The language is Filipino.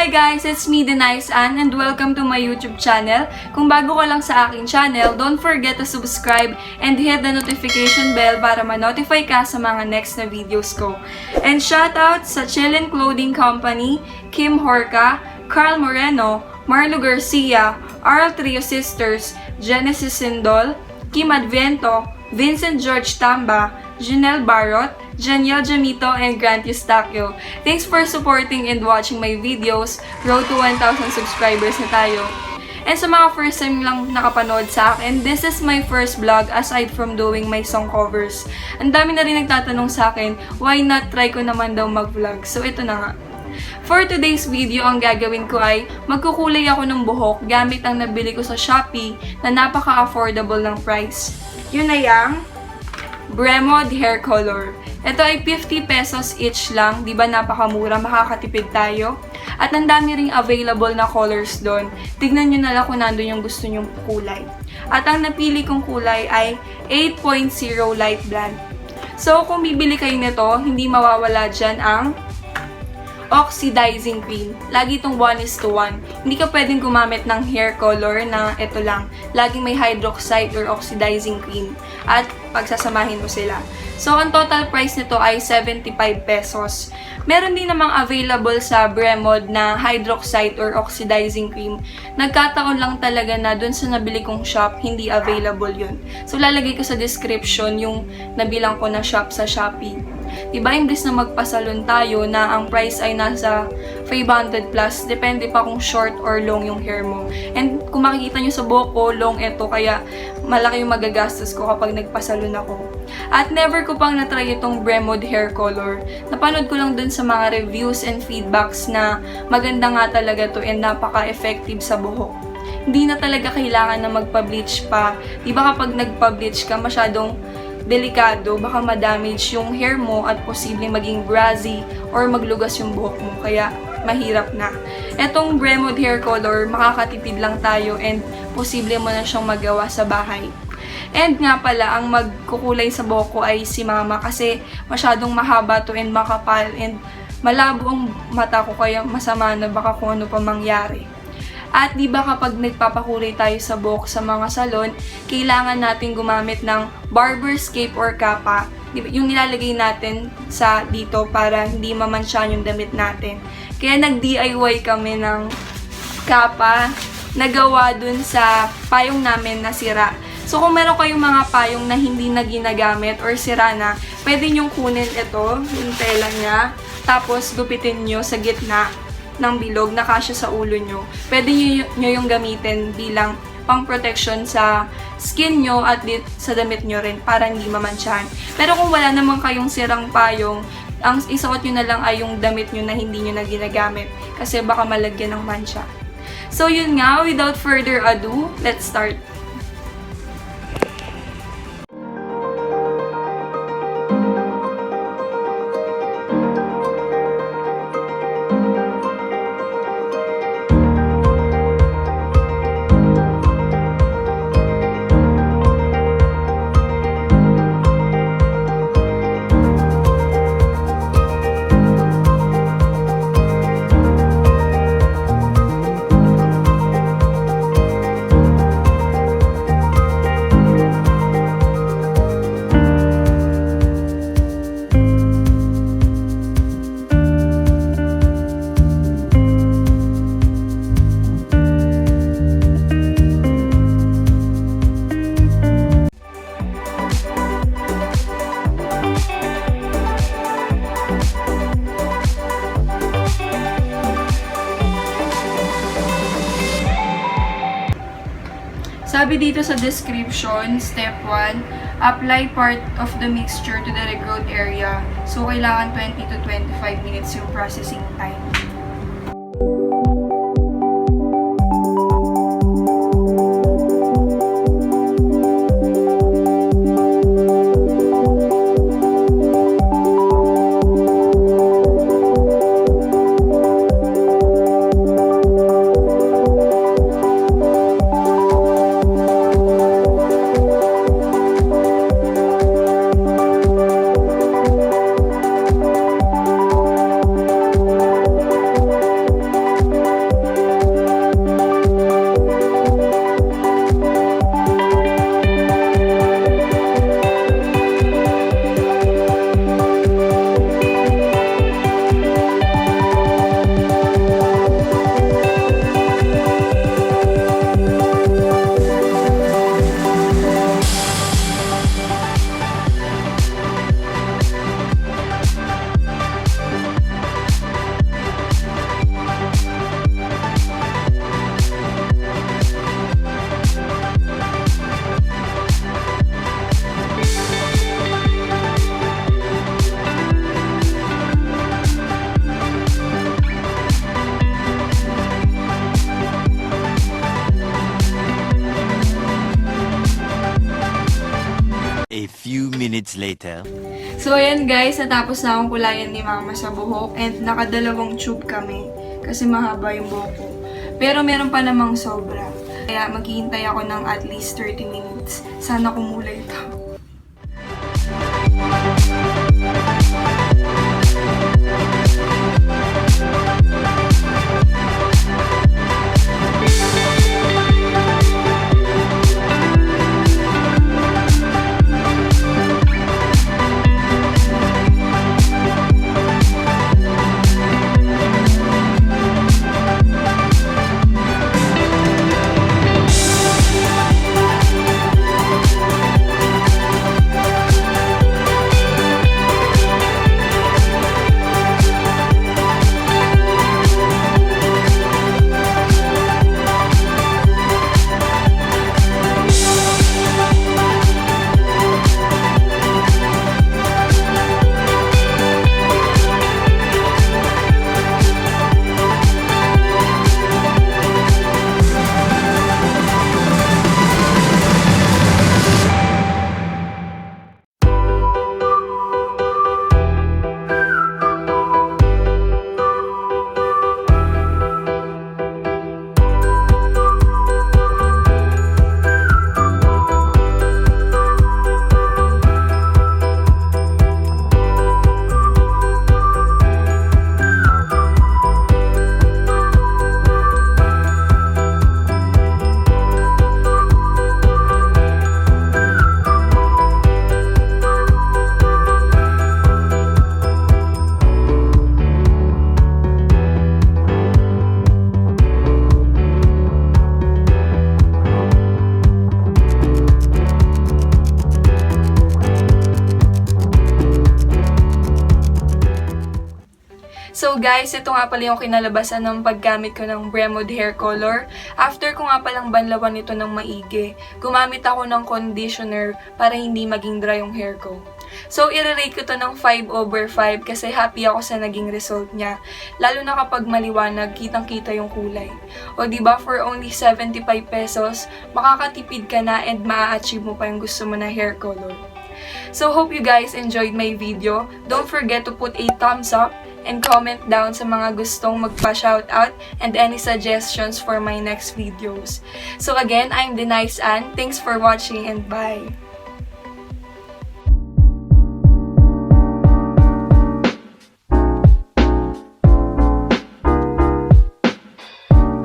Hi guys! It's me, Denays Ann, and welcome to my YouTube channel. Kung bago ka lang sa aking channel, don't forget to subscribe and hit the notification bell para ma-notify ka sa mga next na videos ko. And shoutout sa Chillin Clothing Company, Kim Horca, Carl Moreno, Marlo Garcia, Arl Trio Sisters, Genesis Sindol, Kim Adviento, Vincent George Tamba, Janelle Barrot, Janiel Jamito, and Grant Eustaquio. Thanks for supporting and watching my videos. Road to 1,000 subscribers na tayo. And sa mga first time lang nakapanood sa akin, this is my first vlog aside from doing my song covers. Ang dami na rin nagtatanong sa akin, why not try ko naman daw mag-vlog? So ito na nga. For today's video, ang gagawin ko ay magkukulay ako ng buhok gamit ang nabili ko sa Shopee na napaka-affordable ng price. Yun na yung Bremod hair color. Ito ay 50 pesos each lang, di ba napakamura, makakatipid tayo. At ang dami ring available na colors doon. Tignan nyo na lang kung nandun yung gusto nyong kulay. At ang napili kong kulay ay 8.0 light blonde. So kung bibili kayo nito, hindi mawawala dyan ang oxidizing cream. Lagi itong 1:1. Hindi ka pwedeng gumamit ng hair color na ito lang. Laging may hydroxide or oxidizing cream. At pagsasamahin mo sila. So, ang total price nito ay 75 pesos. Meron din namang available sa Bremod na hydroxide or oxidizing cream. Nagkataon lang talaga na dun sa nabili kong shop, hindi available yun. So, lalagay ko sa description yung nabilang ko na shop sa Shopee. Diba, imbes na magpasalon tayo na ang price ay nasa 500 plus, depende pa kung short or long yung hair mo. And kung makikita nyo sa buhok ko, long ito, kaya malaki yung magagastos ko kapag nagpasalon ako. At never ko pang natry itong Bremod hair color. Napanood ko lang dun sa mga reviews and feedbacks na maganda nga talaga to and napaka-effective sa buhok. Hindi na talaga kailangan na magpa-bleach pa. Diba kapag nagpa-bleach ka, masyadong delikado, baka ma-damage yung hair mo at posibleng maging brazy or maglugas yung buhok mo. Kaya mahirap na. Etong Bremod hair color, makakatipid lang tayo and posible mo na siyang magawa sa bahay. And nga pala, ang magkukulay sa buhok ko ay si mama kasi masyadong mahaba to and makapal and malabo ang mata ko kaya masama na baka kung ano pa mangyari. At di ba kapag nagpapakulay tayo sa buhok sa mga salon, kailangan natin gumamit ng barber's cape or kapa. Yung nilalagay natin sa dito para hindi mamansyahan yung damit natin. Kaya nag-DIY kami ng kapa na gawa dun sa payong namin na sira. So kung meron kayong mga payong na hindi na ginagamit or sira na, pwede nyong kunin ito, yung tela niya, tapos gupitin nyo sa gitna ng bilog na kasya sa ulo nyo. Pwede nyo yung gamitin bilang pang-protection sa skin nyo at sa damit nyo rin para hindi mamansyahan. Pero kung wala naman kayong sirang payong, ang isuot nyo na lang ay yung damit nyo na hindi nyo na ginagamit kasi baka malagyan ng mansya. So yun nga, without further ado, let's start. Sabi dito sa description, step 1, apply part of the mixture to the regrowth area. So, kailangan 20 to 25 minutes yung processing time. minutes later. So, ayan guys, natapos na akong kulayan ni Mama sa buhok and nakadalawang tube kami kasi mahaba yung buhok ko. Pero meron pa namang sobra. Kaya maghihintay ako ng at least 30 minutes. Sana kumulay ito. So guys, ito nga pala yung kinalabasan ng paggamit ko ng Bremod hair color. After ko nga palang banlawan ito ng maigi, gumamit ako ng conditioner para hindi maging dry yung hair ko. So, i-rate ko to ng 5/5 kasi happy ako sa naging result niya. Lalo na kapag maliwanag, kitang-kita yung kulay. O diba, for only 75 pesos, makakatipid ka na and maa-achieve mo pa yung gusto mo na hair color. So, hope you guys enjoyed my video. Don't forget to put a thumbs up and comment down sa mga gustong magpa-shoutout and any suggestions for my next videos. So again, I'm Denays Ann. Thanks for watching and bye!